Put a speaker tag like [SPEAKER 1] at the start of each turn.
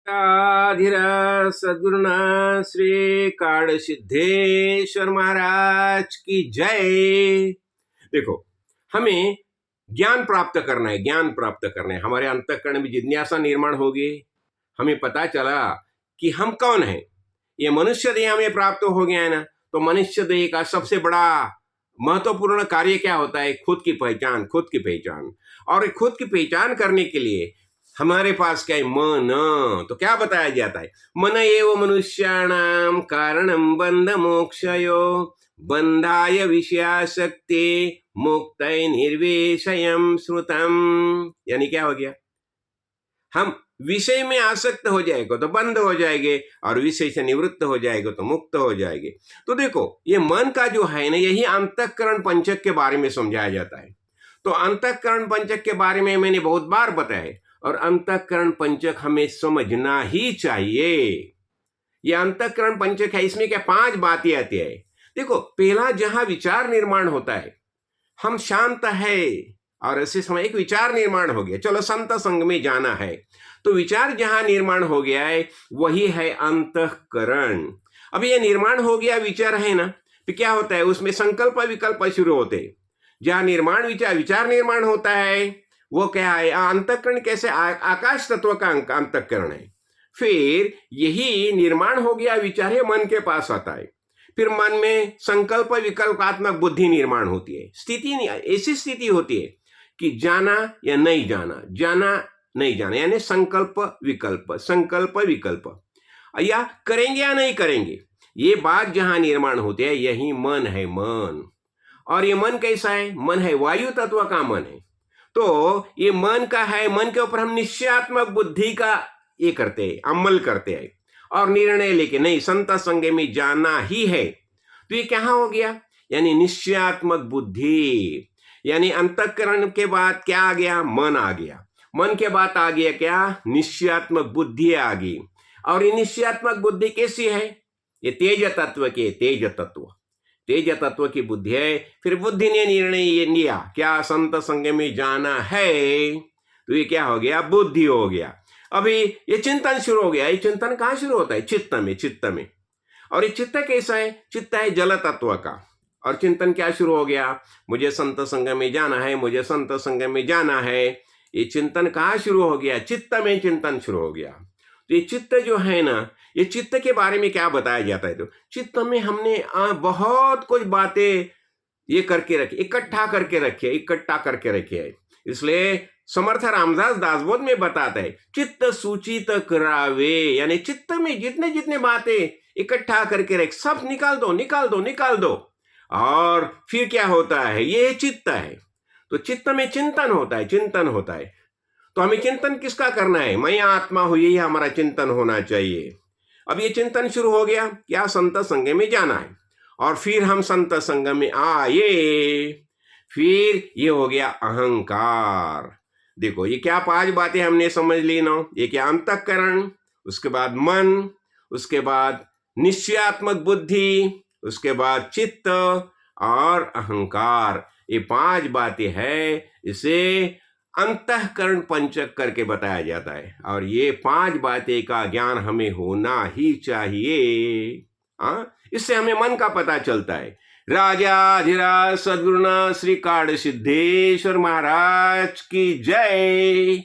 [SPEAKER 1] धीरा सद्गुरुनाथ श्री काड़ सिद्धेश्वर महाराज की जय। देखो, हमें ज्ञान प्राप्त करना है, ज्ञान प्राप्त करना है। हमारे अंतःकरण में जिज्ञासा निर्माण होगी। हमें पता चला कि हम कौन हैं। ये मनुष्य देह हमें प्राप्त हो गया है ना, तो मनुष्य देह का सबसे बड़ा महत्वपूर्ण कार्य क्या होता है? खुद की पहचान, खुद की पहचान। और खुद की पहचान करने के लिए हमारे पास क्या है? मन। तो क्या बताया जाता है? मन एव मनुष्याणाम कारणम बंध मोक्षयो बंधाय विषयासक्ति मुक्तय निर्विषयम श्रुतम। यानी क्या हो गया? हम विषय में आसक्त हो जाएगा तो बंद हो जाएंगे, और विषय से निवृत्त हो जाएगा तो मुक्त हो जाएंगे। तो देखो, ये मन का जो है ना, यही अंतःकरण पंचक के बारे में समझाया जाता है। तो अंतःकरण पंचक के बारे में मैंने बहुत बार बताया, और अंतःकरण पंचक हमें समझना ही चाहिए। ये अंतःकरण पंचक है, इसमें क्या 5 बातें आती है। देखो, पहला जहां विचार निर्माण होता है, हम शांत है और ऐसे समय एक विचार निर्माण हो गया, चलो संत संग में जाना है, तो विचार जहां निर्माण हो गया है वही है अंतःकरण। अब ये निर्माण हो गया विचार है ना, तो क्या होता है? उसमें संकल्प विकल्प शुरू होते हैं। जहां निर्माण विचार निर्माण होता है वो क्या है? अंतःकरण कैसे? आकाश तत्व का अंतःकरण है। फिर यही निर्माण हो गया विचार है, मन के पास आता है। फिर मन में संकल्प विकल्पात्मक बुद्धि निर्माण होती है। स्थिति ऐसी स्थिति होती है कि जाना या नहीं जाना, जाना नहीं जाना, यानी संकल्प विकल्प, संकल्प विकल्प, या करेंगे या नहीं करेंगे, ये बात जहां निर्माण होती है यही मन है, मन। और ये मन कैसा है? मन है वायु तत्व का मन है। तो ये मन का है, मन के ऊपर हम निश्चयात्मक बुद्धि का ये करते हैं, अमल करते हैं, और निर्णय लेके नहीं संत संग में जाना ही है। तो ये क्या हो गया? यानी निश्चयात्मक बुद्धि। यानी अंतःकरण के बाद क्या आ गया? मन आ गया। मन के बाद आ गया क्या? निश्चयात्मक बुद्धि आ गई। और ये निश्चयात्मक बुद्धि कैसी है? ये तेज तत्व के, तेज तत्व, तेज तत्व की बुद्धि है। फिर बुद्धि ने निर्णय ये लिया क्या? संत संग में जाना है। तो ये क्या हो गया? बुद्धि हो गया। अभी ये चिंतन शुरू हो गया। ये चिंतन कहाँ शुरू होता है? चित्त में, चित्त में। और ये चित्त कैसा है? चित्त है जल तत्व का। और चिंतन क्या शुरू हो गया? मुझे संत संग में जाना है, मुझे संत संग में जाना है। ये चिंतन कहाँ शुरू हो गया? चित्त में चिंतन शुरू हो गया। तो ये चित्त जो है ना, ये चित्त के बारे में क्या बताया जाता है? तो चित्त में हमने बहुत कुछ बातें ये करके रखी, इकट्ठा करके रखी है, इकट्ठा करके रखी है। इसलिए समर्थ रामदास दासबोध में बताता है, चित्त सूचित करावे, यानी चित्त में जितने जितने बातें इकट्ठा करके रख, सब निकाल दो, निकाल दो, निकाल दो। और फिर क्या होता है? ये चित्त है। तो चित्त में चिंतन होता है, चिंतन होता है। तो हमें चिंतन किसका करना है? मैं आत्मा हूं, यही हमारा चिंतन होना चाहिए। अब ये चिंतन शुरू हो गया क्या? संत संग में जाना है। और फिर हम संत संग में आए, फिर ये हो गया अहंकार। देखो, ये क्या 5 बातें हमने समझ ली ना। ये क्या? अंतःकरण, उसके बाद मन, उसके बाद निश्चयात्मक बुद्धि, उसके बाद चित्त और अहंकार। ये 5 बातें हैं। इसे अंतःकरण पंचक करके बताया जाता है। और ये 5 बातें का ज्ञान हमें होना ही चाहिए। इससे हमें मन का पता चलता है। राजाधिराज सद्गुरुनाथ श्री काड़ सिद्धेश्वर महाराज की जय।